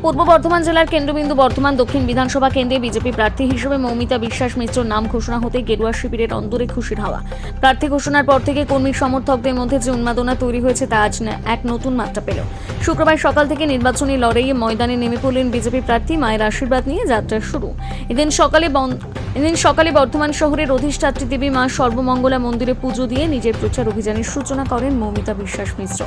পূর্ব বর্ধমান জেলার কেন্দ্রবিন্দু বর্ধমান দক্ষিণ বিধানসভা কেন্দ্রে বিজেপি প্রার্থী হিসেবে মৌমিতা বিশ্বাস মিশ্রর নাম ঘোষণা হতে গেরুয়া শিবিরের অন্দরে খুশির হাওয়া। প্রার্থী ঘোষণার পর থেকে কর্মী সমর্থকদের মধ্যে যে উন্মাদনা তৈরি হয়েছে তা আজ এক নতুন মাত্রা পেল। শুক্রবার সকাল থেকে নির্বাচনী লড়াইয়ে ময়দানে নেমে পড়লেন বিজেপি প্রার্থী। মায়ের আশীর্বাদ নিয়ে যাত্রা শুরু। এদিন সকালে বর্ধমান শহরের অধিষ্ঠাত্রী দেবী মা সর্বমঙ্গলা মন্দিরে পুজো দিয়ে নিজের প্রচার অভিযানের সূচনা করেন মৌমিতা বিশ্বাস মিশ্র।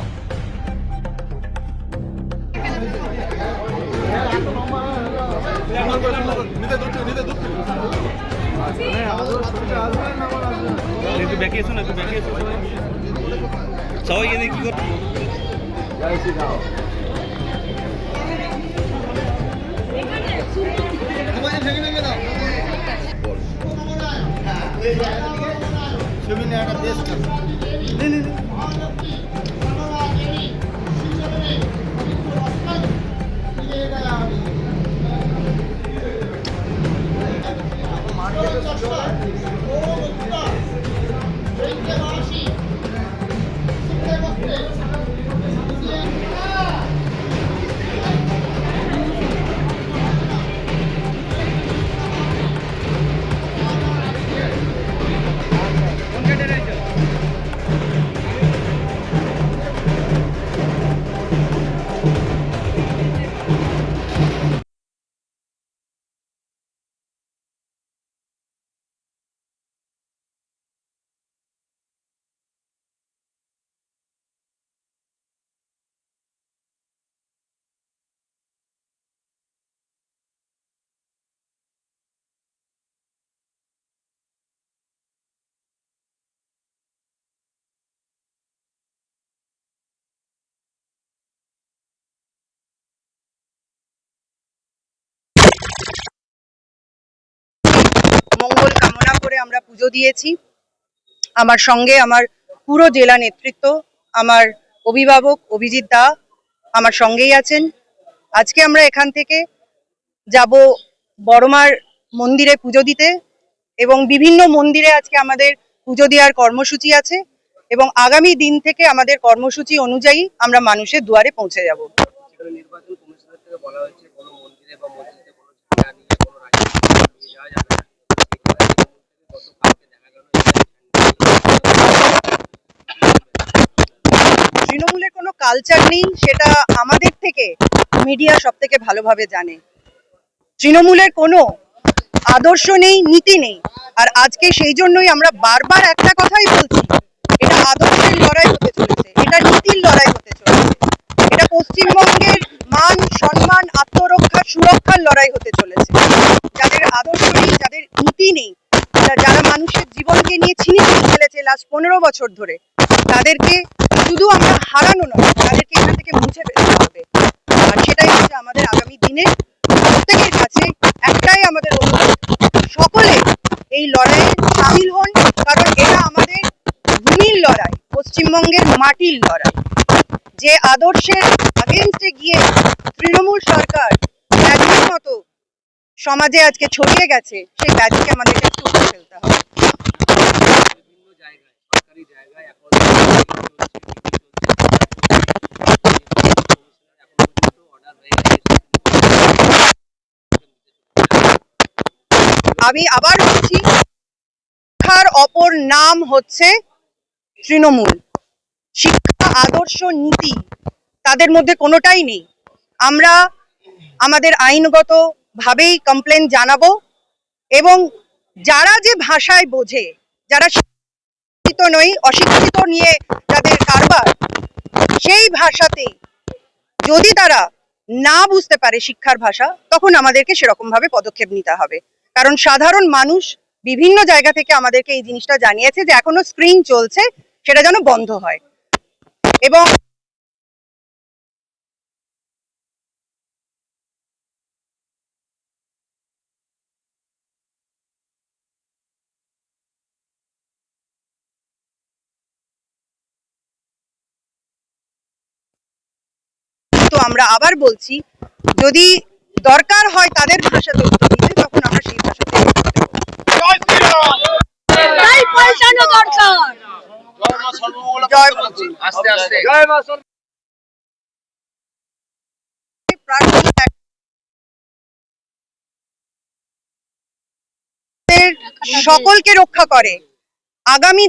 মঙ্গল কামনা করে আমরা পুজো দিয়েছি। আমার সঙ্গে আমার পুরো জেলা নেতৃত্ব, আমার অভিভাবক অভিজিৎ দা আমার সঙ্গেই আছেন। আজকে আমরা এখান থেকে যাব বড়মার মন্দিরে পুজো দিতে এবং বিভিন্ন মন্দিরে আজকে আমাদের পুজো দেওয়ার কর্মসূচি আছে এবং আগামী দিন থেকে আমাদের কর্মসূচি অনুযায়ী আমরা মানুষের দুয়ারে পৌঁছে যাব। নির্বাচন কমিশনের থেকে বলা হয়েছে কোনো মন্দিরে বা মসজিদে কোনো ঝান্ডা নিয়ে কোনো রাজনীতি নিয়ে যাওয়া যাবে না। তৃণমূলের কোনো কালচার নেই, সেটা আমাদের থেকে মিডিয়া সব থেকে ভালোভাবে জানে। তৃণমূলের কোনো আদর্শ নেই, নীতি নেই। আর আজকে সেই জন্যই আমরা বারবার একটা কথাই বলছি, এটা আদর্শের লড়াই হতে চলেছে, এটা নীতির লড়াই হতে চলেছে, এটা পশ্চিমবঙ্গের মান সম্মান আত্মরক্ষা সুরক্ষার লড়াই হতে চলেছে। যাদের আদর্শ নেই, যাদের নীতি নেই, যারা মানুষের জীবনকে নিয়ে ছিনিমিনি খেলেছে লাস্ট 15 বছর ধরে, তাদেরকে শুধু আমরা হারানো নয়, তাদেরকে এখান থেকে মুছে ফেলতে হবে। আর সেটাই হচ্ছে আমাদের আগামী দিনে প্রত্যেকের কাছে একটাই আমাদের অনুরোধ, সকলে এই লড়াইয়ে সামিল হন, কারণ এটা আমাদের ভূমির লড়াই, পশ্চিমবঙ্গের মাটির লড়াই। যে আদর্শের আগেনস্টে গিয়ে তৃণমূল সরকার ব্যাধির মতো সমাজে আজকে ছড়িয়ে গেছে, সেই ব্যাধিকে আমাদেরকে একটু উঠে ফেলতে হবে। বিভিন্ন জায়গায় সরকারি জায়গায় এখন অর্ডার হয়ে গেছে। আমি আবার বলছি, শিক্ষার অপর নাম হচ্ছে তৃণমূল। শিক্ষা, আদর্শ, নীতি তাদের মধ্যে কোনোটাই নেই। আমরা আমাদের আইনগত ভাবেই কমপ্লেন জানাবো এবং যারা যে ভাষায় বোঝে, যারা শিক্ষিত নয়, অশিক্ষিত নিয়ে যাদের কারবার, সেই ভাষাতেই যদি তারা না বুঝতে পারে শিক্ষার ভাষা, তখন আমাদেরকে সেরকম ভাবে পদক্ষেপ নিতে হবে। কারণ সাধারণ মানুষ বিভিন্ন জায়গা থেকে আমাদেরকে এই জিনিসটা জানিয়েছে যে এখনো স্ক্রিন চলছে, সেটা যেন বন্ধ হয়। এবং তো আমরা আবার বলছি, যদি দরকার হয় তাদের ভাষাতে উত্তর দিতে, তখন আমরা সেই ভাষাতে জয় মা। সকলকে রক্ষা করে। আগামী